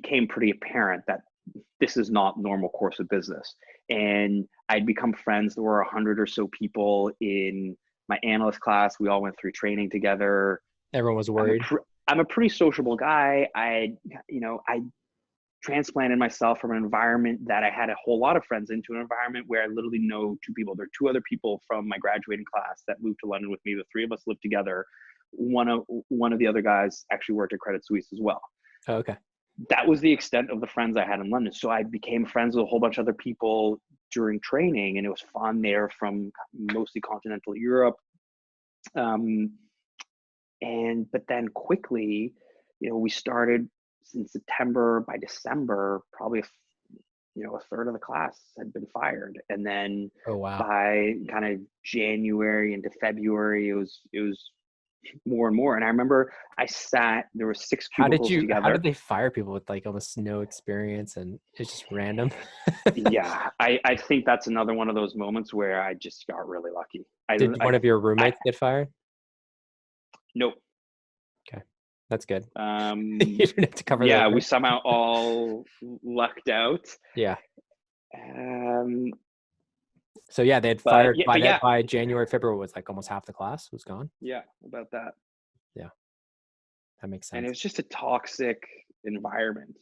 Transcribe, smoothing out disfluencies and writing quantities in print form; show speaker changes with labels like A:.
A: became pretty apparent that this is not normal course of business. And I'd become friends. There were 100 or so people in my analyst class. We all went through training together.
B: Everyone was worried.
A: I'm a pretty sociable guy. I transplanted myself from an environment that I had a whole lot of friends into an environment where I literally know two people. There are two other people from my graduating class that moved to London with me. The three of us lived together. One of the other guys actually worked at Credit Suisse as well.
B: Oh, okay.
A: That was the extent of the friends I had in London. So I became friends with a whole bunch of other people during training, and it was fun there from mostly continental Europe. But then quickly, we started in September. By December, probably a third of the class had been fired, and then by kind of January into February, it was more and more. And I remember there were 6 cubicles together.
B: How did they fire people with like almost no experience and it's just random?
A: Yeah, I think that's another one of those moments where I just got really lucky.
B: Did one of your roommates get fired?
A: Nope.
B: Okay, that's good.
A: You
B: didn't have to cover that.
A: Yeah, we somehow all lucked out.
B: Yeah. So yeah, they had fired by January, February was like almost half the class was gone.
A: Yeah, about that.
B: Yeah, that makes sense.
A: And it was just a toxic environment.